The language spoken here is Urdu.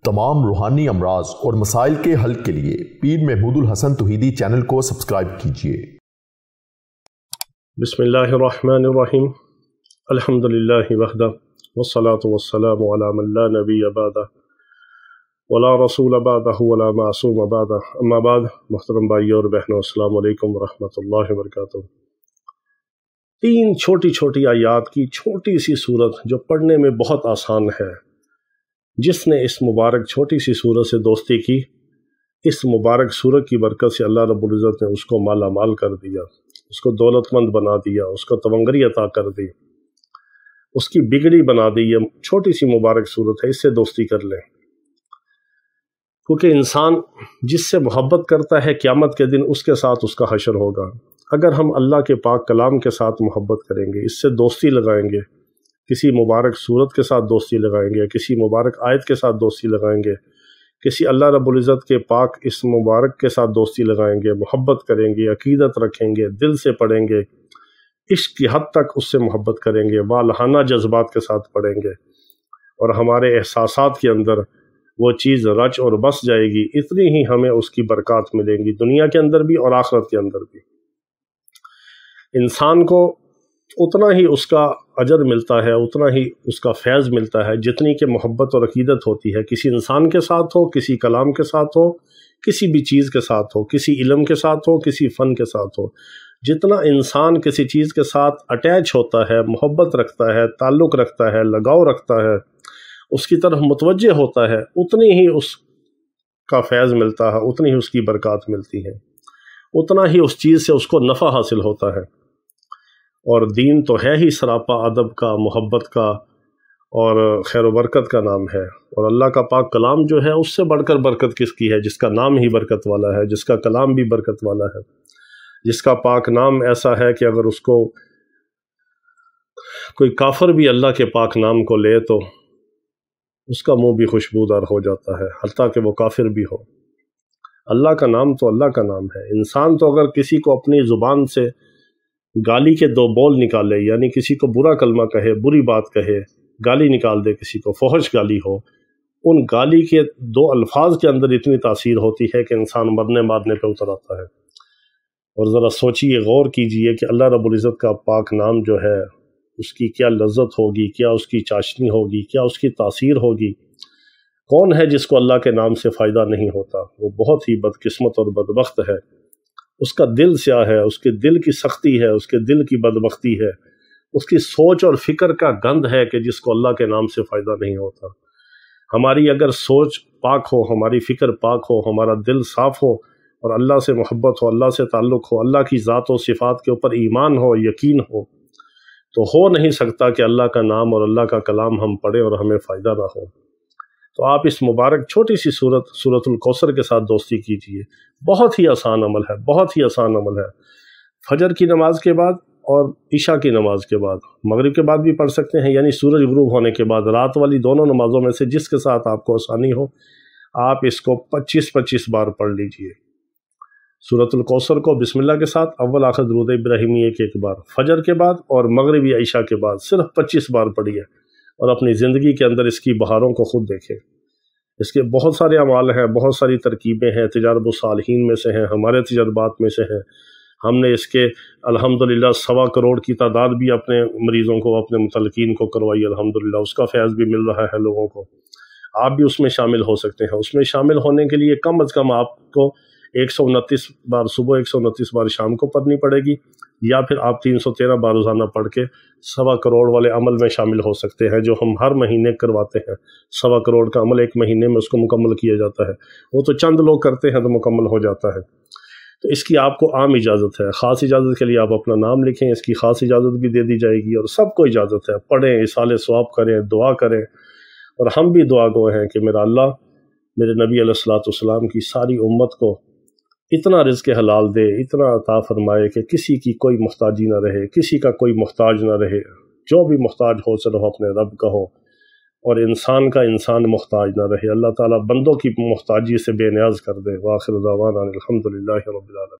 تمام روحانی امراض اور مسائل کے حل کے لیے پیر محمود الحسن توحیدی چینل کو سبسکرائب کیجئے۔ بسم اللہ الرحمن الرحیم، الحمدللہ وحدہ والصلاة والسلام علی من لا نبی بعدہ ولا رسول بعدہ ولا معصوم بعدہ، اما بعد۔ محترم بھائی اور بہنوں، السلام علیکم ورحمۃ اللہ وبرکاتہ۔ تین چھوٹی چھوٹی آیات کی چھوٹی سی صورت جو پڑھنے میں بہت آسان ہے، جس نے اس مبارک چھوٹی سی سورت سے دوستی کی، اس مبارک سورت کی برکت سے اللہ رب العزت نے اس کو مالا مال کر دیا، اس کو دولت مند بنا دیا، اس کو تونگری عطا کر دی، اس کی بگڑی بنا دی۔ یہ چھوٹی سی مبارک سورت ہے، اس سے دوستی کر لیں، کیونکہ انسان جس سے محبت کرتا ہے قیامت کے دن اس کے ساتھ اس کا حشر ہوگا۔ اگر ہم اللہ کے پاک کلام کے ساتھ محبت کریں گے، اس سے دوستی لگائیں گے، کسی مبارک صورت کے ساتھ دوستی لگائیں گے، کسی مبارک آیت کے ساتھ دوستی لگائیں گے، کسی اللہ رب العزت کے پاک اس مبارک کے ساتھ دوستی لگائیں گے، محبت کریں گے، عقیدت رکھیں گے، دل سے پڑھیں گے، عشق کی حد تک اس سے محبت کریں گے، والہانہ جذبات کے ساتھ پڑھیں گے، اور ہمارے احساسات کے اندر وہ چیز رچ اور بس جائے گی، اتنی ہی ہمیں اس کی برکات ملیں گی، دنیا کے اندر بھی اور آخرت کے اندر بھی۔ انسان کو اتنا ہی اس کا اجر ملتا ہے، اتنا ہی اس کا فیض ملتا ہے جتنی کہ محبت اور عقیدت ہوتی ہے، کسی انسان کے ساتھ ہو، کسی کلام کے ساتھ ہو، کسی بھی چیز کے ساتھ ہو، کسی علم کے ساتھ ہو، کسی فن کے ساتھ ہو۔ جتنا انسان کسی چیز کے ساتھ اٹیچ ہوتا ہے، محبت رکھتا ہے، تعلق رکھتا ہے، لگاؤ رکھتا ہے، اس کی طرف متوجہ ہوتا ہے، اتنی ہی اس کا فیض ملتا ہے، اتنی ہی اس کی برکات ملتی ہے، اتنا ہی اس چیز سے اس کو نفع حاصل ہوتا ہے۔ اور دین تو ہے ہی سراپا ادب کا، محبت کا اور خیر و برکت کا نام ہے، اور اللہ کا پاک کلام جو ہے اس سے بڑھ کر برکت کس کی ہے، جس کا نام ہی برکت والا ہے، جس کا کلام بھی برکت والا ہے، جس کا پاک نام ایسا ہے کہ اگر اس کو کوئی کافر بھی اللہ کے پاک نام کو لے تو اس کا منہ بھی خوشبودار ہو جاتا ہے، حتیٰ کہ وہ کافر بھی ہو۔ اللہ کا نام تو اللہ کا نام ہے۔ انسان تو اگر کسی کو اپنی زبان سے گالی کے دو بول نکالے، یعنی کسی کو برا کلمہ کہے، بری بات کہے، گالی نکال دے، کسی کو فحش گالی ہو، ان گالی کے دو الفاظ کے اندر اتنی تاثیر ہوتی ہے کہ انسان مرنے مارنے پہ اتر آتا ہے۔ اور ذرا سوچیے، غور کیجئے کہ اللہ رب العزت کا پاک نام جو ہے اس کی کیا لذت ہوگی، کیا اس کی چاشنی ہوگی، کیا اس کی تاثیر ہوگی۔ کون ہے جس کو اللہ کے نام سے فائدہ نہیں ہوتا؟ وہ بہت ہی بدقسمت اور بدبخت ہے، اس کا دل سیاہ ہے، اس کے دل کی سختی ہے، اس کے دل کی بدبختی ہے، اس کی سوچ اور فکر کا گند ہے کہ جس کو اللہ کے نام سے فائدہ نہیں ہوتا۔ ہماری اگر سوچ پاک ہو، ہماری فکر پاک ہو، ہمارا دل صاف ہو، اور اللہ سے محبت ہو، اللہ سے تعلق ہو، اللہ کی ذات و صفات کے اوپر ایمان ہو، یقین ہو نہیں سکتا کہ اللہ کا نام اور اللہ کا کلام ہم پڑھیں اور ہمیں فائدہ نہ ہو۔ تو آپ اس مبارک چھوٹی سی سورت الکوثر کے ساتھ دوستی کیجئے، بہت ہی آسان عمل ہے، بہت ہی آسان عمل ہے۔ فجر کی نماز کے بعد اور عشاء کی نماز کے بعد، مغرب کے بعد بھی پڑھ سکتے ہیں، یعنی سورج غروب ہونے کے بعد، رات والی دونوں نمازوں میں سے جس کے ساتھ آپ کو آسانی ہو، آپ اس کو 25 بار پڑھ لیجئے۔ سورت الکوثر کو بسم اللہ کے ساتھ اول آخر درود ابراہیمی ایک بار، فجر کے بعد اور مغرب یا عشاء کے بعد صرف 25 بار پڑھیے، اور اپنی زندگی کے اندر اس کی بہاروں کو خود دیکھیں۔ اس کے بہت سارے اعمال ہیں، بہت ساری ترکیبیں ہیں، تجارب الصالحین میں سے ہیں، ہمارے تجربات میں سے ہیں۔ ہم نے اس کے الحمدللہ 1.25 کروڑ کی تعداد بھی اپنے مریضوں کو، اپنے متعلقین کو کروائی، الحمدللہ اس کا فیض بھی مل رہا ہے لوگوں کو۔ آپ بھی اس میں شامل ہو سکتے ہیں۔ اس میں شامل ہونے کے لیے کم از کم آپ کو 129 بار صبح، 129 بار شام کو پڑھنی پڑے گی، یا پھر آپ 313 بار روزانہ پڑھ کے 1.25 کروڑ والے عمل میں شامل ہو سکتے ہیں، جو ہم ہر مہینے کرواتے ہیں۔ 1.25 کروڑ کا عمل ایک مہینے میں اس کو مکمل کیا جاتا ہے، وہ تو چند لوگ کرتے ہیں تو مکمل ہو جاتا ہے۔ تو اس کی آپ کو عام اجازت ہے، خاص اجازت کے لیے آپ اپنا نام لکھیں، اس کی خاص اجازت بھی دے دی جائے گی، اور سب کو اجازت ہے، پڑھیں، اصالِ ثواب کریں، دعا کریں، اور ہم بھی دعا گو ہیں کہ میرا اللہ میرے نبی علیہ السلام کی ساری امت کو اتنا رزق حلال دے، اتنا عطا فرمائے کہ کسی کی کوئی محتاجی نہ رہے، کسی کا کوئی محتاج نہ رہے، جو بھی محتاج ہو صرف اپنے رب کا ہو، اور انسان کا انسان محتاج نہ رہے۔ اللہ تعالیٰ بندوں کی محتاجی سے بے نیاز کر دے۔ وآخر دعوانا الحمدللہ رب العالمین۔